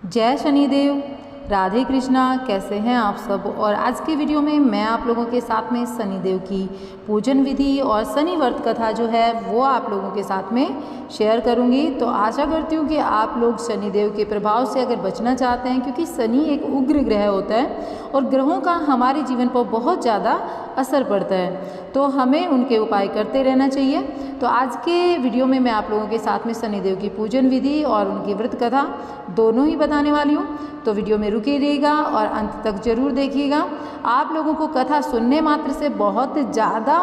जय शनिदेव, राधे कृष्णा। कैसे हैं आप सब। और आज के वीडियो में मैं आप लोगों के साथ में शनिदेव की पूजन विधि और शनि व्रत कथा जो है वो आप लोगों के साथ में शेयर करूंगी। तो आशा करती हूँ कि आप लोग शनिदेव के प्रभाव से अगर बचना चाहते हैं, क्योंकि शनि एक उग्र ग्रह होता है और ग्रहों का हमारे जीवन पर बहुत ज़्यादा असर पड़ता है, तो हमें उनके उपाय करते रहना चाहिए। तो आज के वीडियो में मैं आप लोगों के साथ में शनिदेव की पूजन विधि और उनकी व्रत कथा दोनों ही बताने वाली हूँ। तो वीडियो में रुके रहिएगा और अंत तक जरूर देखिएगा। आप लोगों को कथा सुनने मात्र से बहुत ज़्यादा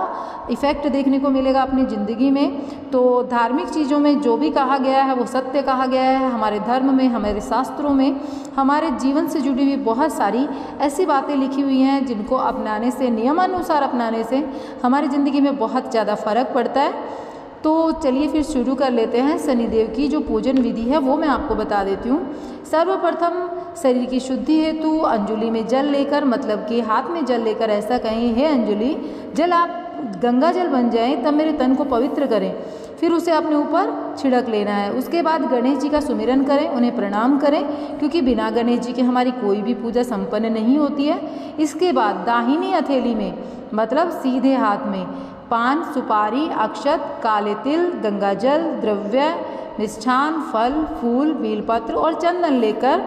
इफ़ेक्ट देखने को मिलेगा अपनी ज़िंदगी में। तो धार्मिक चीज़ों में जो भी कहा गया है वो सत्य कहा गया है। हमारे धर्म में, हमारे शास्त्रों में, हमारे जीवन से जुड़ी हुई बहुत सारी ऐसी बातें लिखी हुई हैं जिनको अपनाने से, नियमानुसार अपनाने से हमारी ज़िंदगी में बहुत ज़्यादा फर्क पड़ता है। तो चलिए फिर शुरू कर लेते हैं। शनिदेव की जो पूजन विधि है वो मैं आपको बता देती हूँ। सर्वप्रथम शरीर की शुद्धि हेतु अंजलि में जल लेकर, मतलब कि हाथ में जल लेकर ऐसा कहें, हे अंजलि जल आप गंगा जल बन जाए तब मेरे तन को पवित्र करें। फिर उसे अपने ऊपर छिड़क लेना है। उसके बाद गणेश जी का सुमिरन करें, उन्हें प्रणाम करें, क्योंकि बिना गणेश जी के हमारी कोई भी पूजा संपन्न नहीं होती है। इसके बाद दाहिनी हथेली में, मतलब सीधे हाथ में, पान, सुपारी, अक्षत, काले तिल, गंगा जल, द्रव्य, मिष्ठान, फल, फूल, बेलपत्र और चंदन लेकर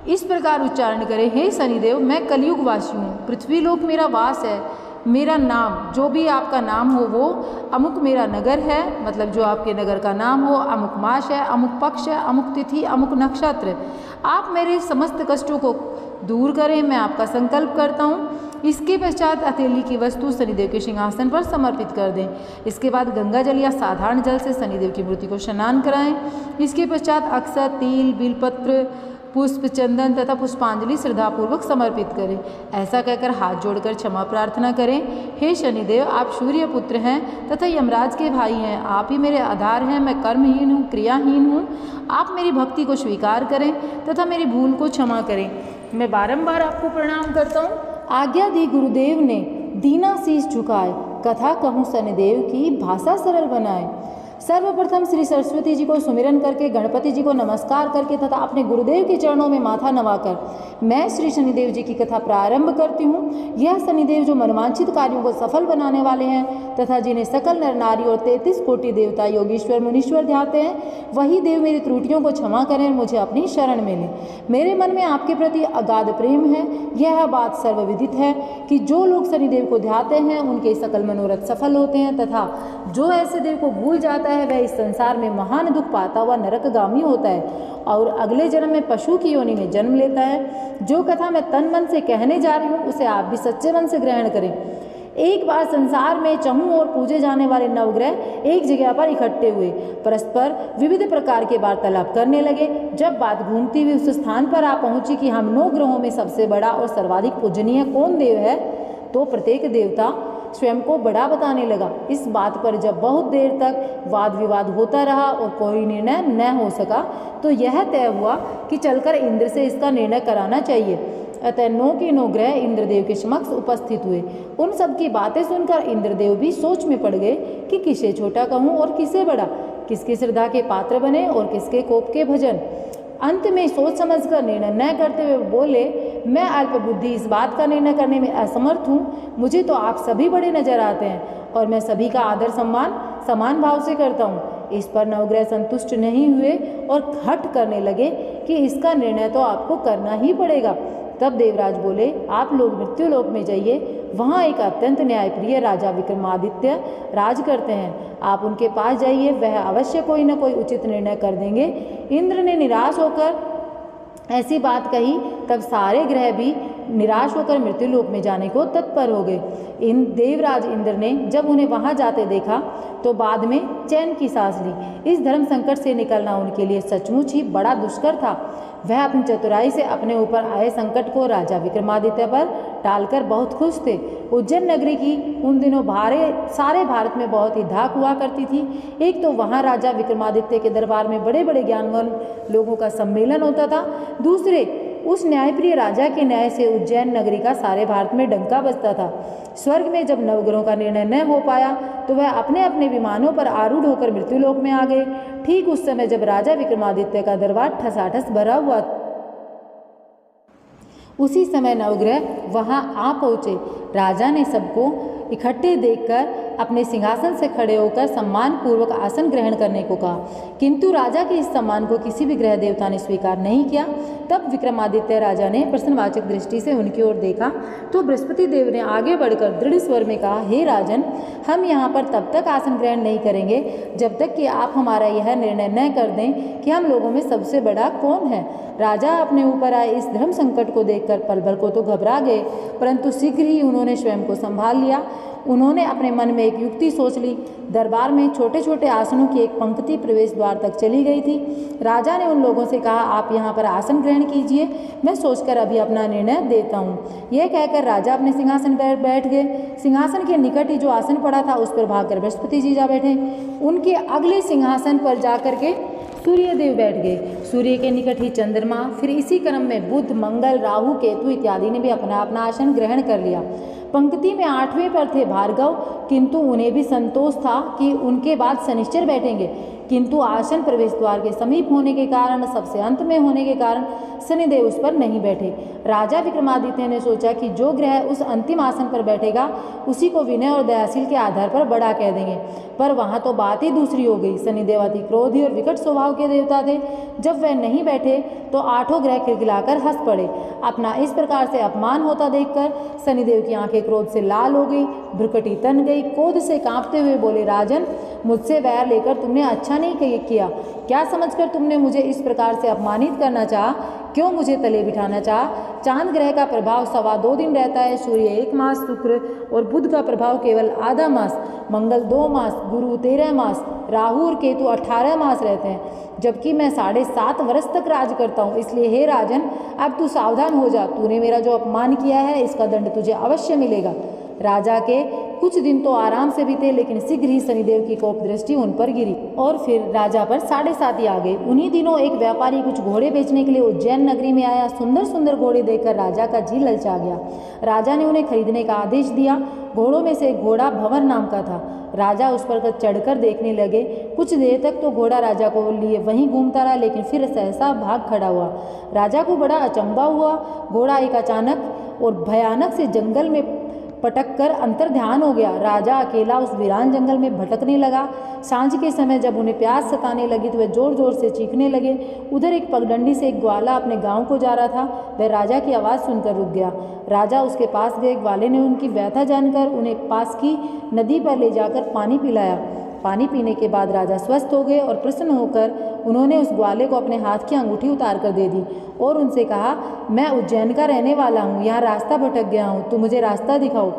इस प्रकार उच्चारण करें, हे शनिदेव मैं कलयुग वासी हूँ, पृथ्वी लोक मेरा वास है। मेरा नाम, जो भी आपका नाम हो वो, अमुक मेरा नगर है, मतलब जो आपके नगर का नाम हो, अमुक मास है, अमुक पक्ष है, अमुक तिथि, अमुक नक्षत्र। आप मेरे समस्त कष्टों को दूर करें, मैं आपका संकल्प करता हूँ। इसके पश्चात हथेली की वस्तु शनिदेव के सिंहासन पर समर्पित कर दें। इसके बाद गंगा जल या साधारण जल से शनिदेव की मूर्ति को स्नान कराएं। इसके पश्चात अक्षत, तिल, बिलपत्र, पुष्प, चंदन तथा पुष्पांजलि श्रद्धापूर्वक समर्पित करें। ऐसा कहकर हाथ जोड़कर क्षमा प्रार्थना करें, हे शनिदेव आप सूर्य पुत्र हैं तथा यमराज के भाई हैं, आप ही मेरे आधार हैं, मैं कर्महीन हूँ, क्रियाहीन हूँ। आप मेरी भक्ति को स्वीकार करें तथा मेरी भूल को क्षमा करें। मैं बारंबार आपको प्रणाम करता हूँ। आज्ञा दी गुरुदेव ने, दीना शीश झुकाए, कथा कहूँ शनिदेव की, भाषा सरल बनाए। सर्वप्रथम श्री सरस्वती जी को सुमिरन करके, गणपति जी को नमस्कार करके तथा अपने गुरुदेव के चरणों में माथा नवाकर मैं श्री शनिदेव जी की कथा प्रारंभ करती हूँ। यह शनिदेव जो मनवांछित कार्यों को सफल बनाने वाले हैं तथा जिन्हें सकल नर नारी और 33 कोटि देवता, योगीश्वर, मुनीश्वर ध्याते हैं, वही देव मेरी त्रुटियों को क्षमा करें और मुझे अपनी शरण में लें। मेरे मन में आपके प्रति अगाध प्रेम है। यह बात सर्वविदित है कि जो लोग शनिदेव को ध्याते हैं उनके सकल मनोरथ सफल होते हैं, तथा जो ऐसे देव को भूल जाता है वह इस संसार में महान दुख पाता हुआ नरकगामी होता है और अगले जन्म में पशु की योनि में जन्म लेता है। जो कथा मैं तन मन से कहने जा रही हूँ उसे आप भी सच्चे मन से ग्रहण करें। एक बार संसार में चहुं ओर पूजे जाने वाले नवग्रह एक जगह पर इकट्ठे हुए, परस्पर विविध प्रकार के वार्तालाप करने लगे। जब बात घूमती हुई उस स्थान पर आ पहुंची कि हम 9 ग्रहों में सबसे बड़ा और सर्वाधिक पूजनीय कौन देव है, तो प्रत्येक देवता स्वयं को बड़ा बताने लगा। इस बात पर जब बहुत देर तक वाद विवाद होता रहा और कोई निर्णय न हो सका, तो यह तय हुआ कि चलकर इंद्र से इसका निर्णय कराना चाहिए। अतः 9 के 9 ग्रह इंद्रदेव के समक्ष उपस्थित हुए। उन सब की बातें सुनकर इंद्रदेव भी सोच में पड़ गए कि किसे छोटा कहूँ और किसे बड़ा, किसकी श्रद्धा के पात्र बने और किसके कोप के भजन। अंत में सोच समझकर निर्णय न करते हुए बोले, मैं अल्प बुद्धि इस बात का निर्णय करने में असमर्थ हूँ। मुझे तो आप सभी बड़े नजर आते हैं और मैं सभी का आदर सम्मान समान भाव से करता हूँ। इस पर नवग्रह संतुष्ट नहीं हुए और हठ करने लगे कि इसका निर्णय तो आपको करना ही पड़ेगा। तब देवराज बोले, आप लोग मृत्यु लोक में जाइए, वहाँ एक अत्यंत न्यायप्रिय राजा विक्रमादित्य राज करते हैं। आप उनके पास जाइए, वह अवश्य कोई न कोई उचित निर्णय कर देंगे। इंद्र ने निराश होकर ऐसी बात कही। तब सारे ग्रह भी निराश होकर मृत्युलोक में जाने को तत्पर हो गए। इन देवराज इंद्र ने जब उन्हें वहां जाते देखा तो बाद में चैन की सांस ली। इस धर्म संकट से निकलना उनके लिए सचमुच ही बड़ा दुष्कर था। वह अपनी चतुराई से अपने ऊपर आए संकट को राजा विक्रमादित्य पर टालकर बहुत खुश थे। उज्जैन नगरी की उन दिनों सारे भारत में बहुत ही धाक हुआ करती थी। एक तो वहाँ राजा विक्रमादित्य के दरबार में बड़े बड़े ज्ञानवान लोगों का सम्मेलन होता था, दूसरे उस न्यायप्रिय राजा के न्याय से उज्जैन नगरी का सारे भारत में डंका बजता था। स्वर्ग में जब नवग्रहों का निर्णय न हो पाया तो वह अपने अपने विमानों पर आरूढ़ होकर मृत्युलोक में आ गए। ठीक उस समय जब राजा विक्रमादित्य का दरबार ठसाठस भरा हुआ उसी समय नवग्रह वहां आ पहुँचे। राजा ने सबको इकट्ठे देखकर अपने सिंहासन से खड़े होकर सम्मान पूर्वक आसन ग्रहण करने को कहा, किंतु राजा के इस सम्मान को किसी भी ग्रह देवता ने स्वीकार नहीं किया। तब विक्रमादित्य राजा ने प्रश्नवाचक दृष्टि से उनकी ओर देखा तो बृहस्पति देव ने आगे बढ़कर दृढ़ स्वर में कहा, हे राजन, हम यहाँ पर तब तक आसन ग्रहण नहीं करेंगे जब तक कि आप हमारा यह निर्णय न कर दें कि हम लोगों में सबसे बड़ा कौन है। राजा अपने ऊपर आए इस धर्म संकट को देखकर पल भर को तो घबरा गए, परंतु शीघ्र ही उन्होंने स्वयं को संभाल लिया। उन्होंने अपने मन में एक युक्ति सोच ली। दरबार में छोटे छोटे आसनों की एक पंक्ति प्रवेश द्वार तक चली गई थी। राजा ने उन लोगों से कहा, आप यहाँ पर आसन ग्रहण कीजिए, मैं सोचकर अभी अपना निर्णय देता हूँ। यह कहकर राजा अपने सिंहासन पर बैठ गए। सिंहासन के निकट ही जो आसन पड़ा था उस पर भागकर बृहस्पति जी जा बैठे। उनके अगले सिंहासन पर जाकर के सूर्य देव बैठ गए। सूर्य के निकट ही चंद्रमा, फिर इसी क्रम में बुध, मंगल, राहु, केतु इत्यादि ने भी अपना अपना आसन ग्रहण कर लिया। पंक्ति में 8वें पर थे भार्गव, किंतु उन्हें भी संतोष था कि उनके बाद शनिश्चर बैठेंगे, किंतु आसन प्रवेश द्वार के समीप होने के कारण, सबसे अंत में होने के कारण शनिदेव उस पर नहीं बैठे। राजा विक्रमादित्य ने सोचा कि जो ग्रह उस अंतिम आसन पर बैठेगा उसी को विनय और दयाशील के आधार पर बड़ा कह देंगे, पर वहाँ तो बात ही दूसरी हो गई। शनिदेव अति क्रोधी और विकट स्वभाव के देवता थे। जब वह नहीं बैठे तो 8 ग्रह खिलखिलाकर हंस पड़े। अपना इस प्रकार से अपमान होता देखकर शनिदेव की आंखें क्रोध से लाल हो गई, भ्रुकटी तन गई। क्रोध से कांपते हुए बोले, राजन, मुझसे वैर लेकर तुमने अच्छा नहीं किया। क्या समझकर तुमने मुझे इस प्रकार से अपमानित करना चाहा? क्यों मुझे तले बिठाना चाहा? चांद ग्रह का प्रभाव 2.25 दिन रहता है, सूर्य 1 मास, शुक्र और बुध का प्रभाव केवल आधा मास, मंगल 2 मास, गुरु 13 मास, राहु और केतु 18 मास रहते हैं, जबकि मैं 7.5 वर्ष तक राज करता हूँ। इसलिए हे राजन, अब तू सावधान हो जा। तूने मेरा जो अपमान किया है इसका दंड तुझे अवश्य मिलेगा। राजा के कुछ दिन तो आराम से बीते, लेकिन शीघ्र ही शनिदेव की कोप दृष्टि उन पर गिरी और फिर राजा पर 7.5 आ गए। उन्हीं दिनों एक व्यापारी कुछ घोड़े बेचने के लिए उज्जैन नगरी में आया। सुंदर सुंदर घोड़े देखकर राजा का जी ललचा गया। राजा ने उन्हें खरीदने का आदेश दिया। घोड़ों में से एक घोड़ा भंवर नाम का था। राजा उस पर चढ़कर देखने लगे। कुछ देर तक तो घोड़ा राजा को लिए वहीं घूमता रहा, लेकिन फिर सहसा भाग खड़ा हुआ। राजा को बड़ा अचंभा हुआ। घोड़ा एक अचानक और भयानक से जंगल में पटक कर अंतर ध्यान हो गया। राजा अकेला उस वीरान जंगल में भटकने लगा। सांझ के समय जब उन्हें प्यास सताने लगी तो वे जोर जोर से चीखने लगे। उधर एक पगडंडी से एक ग्वाला अपने गांव को जा रहा था। वह राजा की आवाज़ सुनकर रुक गया। राजा उसके पास गए। ग्वाले ने उनकी व्यथा जानकर उन्हें पास की नदी पर ले जाकर पानी पिलाया। पानी पीने के बाद राजा स्वस्थ हो गए और प्रसन्न होकर उन्होंने उस ग्वाले को अपने हाथ की अंगूठी उतार कर दे दी और उनसे कहा, मैं उज्जैन का रहने वाला हूँ, यहाँ रास्ता भटक गया हूँ, तो मुझे रास्ता दिखाओ।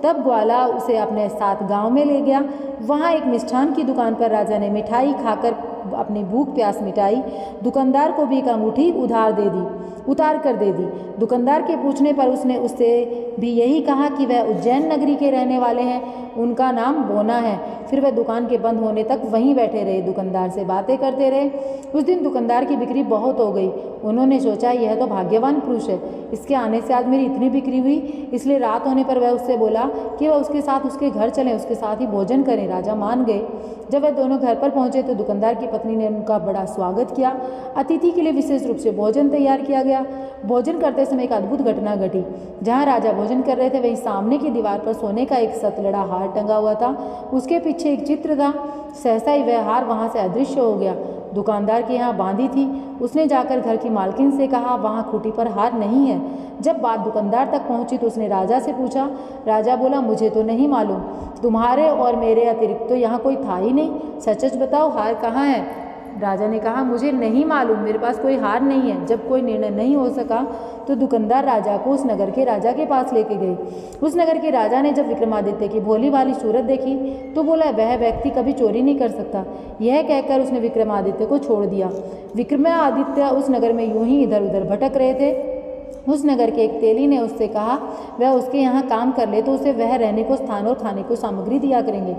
तब ग्वाला उसे अपने साथ गांव में ले गया। वहाँ एक मिष्ठान की दुकान पर राजा ने मिठाई खाकर अपनी भूख प्यास मिटाई। दुकानदार को भी एक अंगूठी उतार कर दे दी। दुकानदार के पूछने पर उसने उससे भी यही कहा कि वह उज्जैन नगरी के रहने वाले हैं, उनका नाम बोना है। फिर वह दुकान के बंद होने तक वहीं बैठे रहे, दुकानदार से बातें करते रहे। उस दिन दुकानदार की बिक्री बहुत हो गई। उन्होंने सोचा, यह तो भाग्यवान पुरुष है, इसके आने से आज मेरी इतनी बिक्री हुई। इसलिए रात होने पर वह उससे बोला कि वह उसके साथ उसके घर चलें, उसके साथ ही भोजन करें। राजा मान गए। जब वह दोनों घर पर पहुंचे तो दुकानदार की पत्नी ने उनका बड़ा स्वागत किया। अतिथि के लिए विशेष रूप से भोजन तैयार किया गया। भोजन करते समय एक अद्भुत घटना घटी। जहाँ राजा भोजन कर रहे थे वहीं सामने की दीवार पर सोने का एक सतलड़ा हार टंगा हुआ था। उसके पीछे एक चित्र था। सहसा ही वह हार वहाँ से अदृश्य हो गया। दुकानदार के यहाँ बांधी थी। उसने जाकर घर की मालकिन से कहा, वहाँ खूंटी पर हार नहीं है। जब बात दुकानदार तक पहुँची तो उसने राजा से पूछा। राजा बोला, मुझे तो नहीं मालूम, तुम्हारे और मेरे अतिरिक्त तो यहाँ कोई था ही नहीं। सच सच बताओ, हार कहाँ है? राजा ने कहा, मुझे नहीं मालूम, मेरे पास कोई हार नहीं है। जब कोई निर्णय नहीं हो सका तो दुकानदार राजा को उस नगर के राजा के पास लेके गए। उस नगर के राजा ने जब विक्रमादित्य की भोली भाली सूरत देखी तो बोला, वह व्यक्ति कभी चोरी नहीं कर सकता। यह कहकर उसने विक्रमादित्य को छोड़ दिया। विक्रमादित्य उस नगर में यूं ही इधर उधर भटक रहे थे। उस नगर के एक तेली ने उससे कहा, वह उसके यहाँ काम कर ले तो उसे वह रहने को स्थान और खाने को सामग्री दिया करेंगे।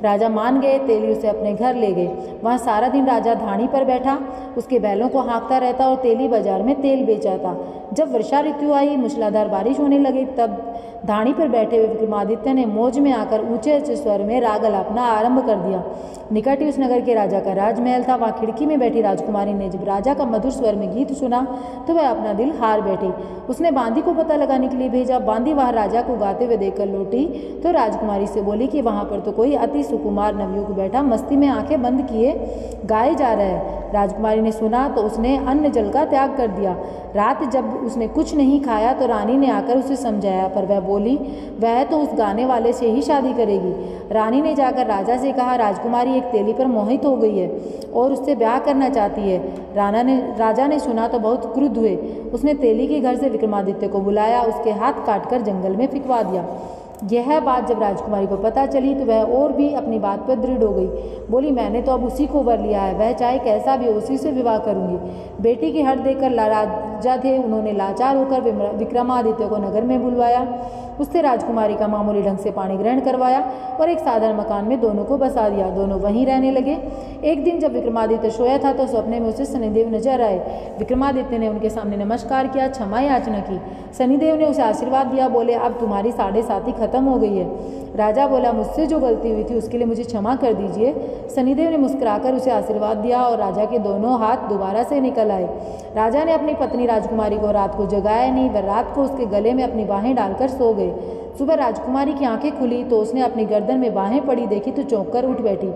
राजा मान गए। तेली उसे अपने घर ले गए। वहाँ सारा दिन राजा धाणी पर बैठा, उसके बैलों को हाँकता रहता और तेली बाजार में तेल बेचाता। जब वर्षा ऋतु आई, मूसलाधार बारिश होने लगी, तब धाणी पर बैठे हुए विक्रमादित्य ने मौज में आकर ऊंचे ऊंचे स्वर में राग आलापना आरंभ कर दिया। निकट ही उस नगर के राजा का राजमहल था। वहाँ खिड़की में बैठी राजकुमारी ने जब राजा का मधुर स्वर में गीत सुना तो वह अपना दिल हार बैठी। उसने बांदी को पता लगाने के लिए भेजा। बांदी वहाँ राजा को गाते हुए देखकर लौटी तो राजकुमारी से बोली कि वहाँ पर तो कोई अति सुकुमार नवयुवक बैठा मस्ती में आंखें बंद किए गाए जा रहा है। राजकुमारी ने सुना तो उसने अन्न जल का त्याग कर दिया। रात जब उसने कुछ नहीं खाया तो रानी ने आकर उसे समझाया, पर वह बोली वह तो उस गाने वाले से ही शादी करेगी। रानी ने जाकर राजा से कहा, राजकुमारी एक तेली पर मोहित हो गई है और उससे ब्याह करना चाहती है। राजा ने सुना तो बहुत क्रुद्ध हुए। उसने तेली के घर से विक्रमादित्य को बुलाया, उसके हाथ काटकर जंगल में फिकवा दिया। यह बात जब राजकुमारी को पता चली तो वह और भी अपनी बात पर दृढ़ हो गई। बोली, मैंने तो अब उसी को वर लिया है, वह चाहे कैसा भी हो उसी से विवाह करूंगी। बेटी की हट देकर राजा थे, उन्होंने लाचार होकर विक्रमादित्य को नगर में बुलवाया। उससे राजकुमारी का मामूली ढंग से पाणी ग्रहण करवाया और एक साधारण मकान में दोनों को बसा दिया। दोनों वहीं रहने लगे। एक दिन जब विक्रमादित्य सोया था तो सपने में उसे शनिदेव नजर आए। विक्रमादित्य ने उनके सामने नमस्कार किया, क्षमा याचना की। शनिदेव ने उसे आशीर्वाद दिया, बोले अब तुम्हारी 7.5 खत्म हो गई है। राजा बोला, मुझसे जो गलती हुई थी उसके लिए मुझे क्षमा कर दीजिए। शनिदेव ने मुस्कुराकर उसे आशीर्वाद दिया और राजा के दोनों हाथ दोबारा से निकल आए। राजा ने अपनी पत्नी राजकुमारी को रात को जगाया नहीं, वह रात को उसके गले में अपनी बाहें डालकर सो गए। सुबह राजकुमारी की आंखें खुली तो उसने अपनी गर्दन में बाहें पड़ी देखी तो चौंक कर उठ बैठी।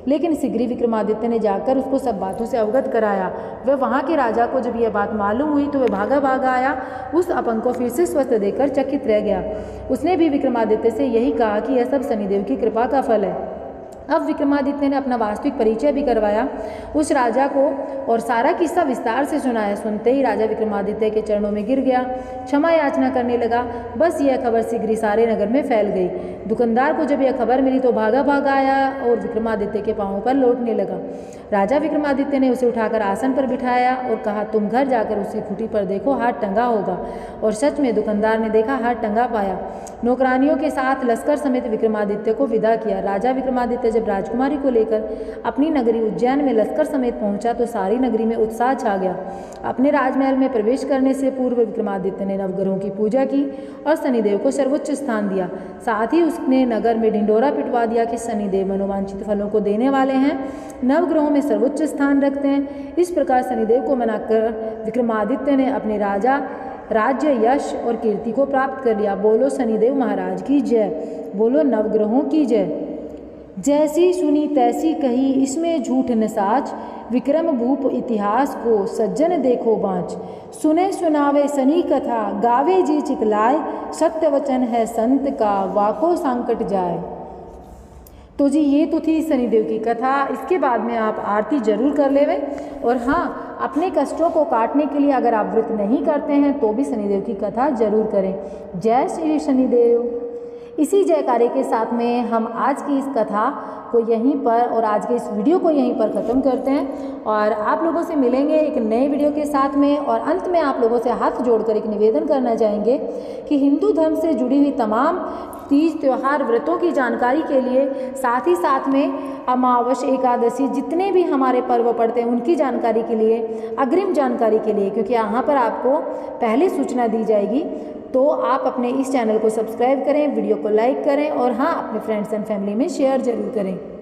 लेकिन शीघ्र ही विक्रमादित्य ने जाकर उसको सब बातों से अवगत कराया। वह वहाँ के राजा को जब यह बात मालूम हुई तो वह भागा आया। उस अपंग को फिर से स्वस्थ देकर चकित रह गया। उसने भी विक्रमादित्य से यही कहा कि यह सब शनिदेव की कृपा का फल है। अब विक्रमादित्य ने अपना वास्तविक परिचय भी करवाया उस राजा को और सारा किस्सा विस्तार से सुनाया। सुनते ही राजा विक्रमादित्य के चरणों में गिर गया, क्षमा याचना करने लगा। बस यह खबर शीघ्र सारे नगर में फैल गई। दुकानदार को जब यह खबर मिली तो भागा आया और विक्रमादित्य के पांवों पर लौटने लगा। राजा विक्रमादित्य ने उसे उठाकर आसन पर बिठाया और कहा, तुम घर जाकर उसकी खूंटी पर देखो, हाथ टंगा होगा। और सच में दुकानदार ने देखा, हाथ टंगा पाया। नौकरानियों के साथ लश्कर समेत विक्रमादित्य को विदा किया। राजा विक्रमादित्य जब राजकुमारी को लेकर अपनी नगरी उज्जैन में लश्कर समेत पहुंचा तो सारी नगरी में उत्साह छा गया। अपने राजमहल में प्रवेश करने से पूर्व विक्रमादित्य ने नवग्रहों की पूजा की और शनिदेव को सर्वोच्च स्थान दिया। साथ ही उसने नगर में ढिंडोरा पिटवा दिया कि शनिदेव मनोवांछित फलों को देने वाले हैं, नवग्रहों में सर्वोच्च स्थान रखते हैं। इस प्रकार शनिदेव को मनाकर विक्रमादित्य ने अपने राज्य, यश और कीर्ति को प्राप्त कर लिया। बोलो शनिदेव महाराज की जय, बोलो नवग्रहों की जय। जैसी सुनी तैसी कही, इसमें झूठ न साच, विक्रम भूप इतिहास को सज्जन देखो बाँच। सुने सुनावे शनि कथा, गावे जी चितलाए, सत्य वचन है संत का, वाको संकट जाए। तो जी ये तो थी शनिदेव की कथा। इसके बाद में आप आरती जरूर कर लेवे। और हाँ, अपने कष्टों को काटने के लिए अगर आप व्रत नहीं करते हैं तो भी शनिदेव की कथा जरूर करें। जय श्री शनिदेव। इसी जयकारे के साथ में हम आज की इस कथा को यहीं पर और आज के इस वीडियो को यहीं पर ख़त्म करते हैं और आप लोगों से मिलेंगे एक नए वीडियो के साथ में। और अंत में आप लोगों से हाथ जोड़कर एक निवेदन करना चाहेंगे कि हिंदू धर्म से जुड़ी हुई तमाम तीज त्योहार व्रतों की जानकारी के लिए, साथ ही साथ में अमावस, एकादशी, जितने भी हमारे पर्व पड़ते हैं उनकी जानकारी के लिए, अग्रिम जानकारी के लिए, क्योंकि यहाँ पर आपको पहले सूचना दी जाएगी, तो आप अपने इस चैनल को सब्सक्राइब करें, वीडियो को लाइक करें और हाँ, अपने फ्रेंड्स एंड फैमिली में शेयर जरूर करें।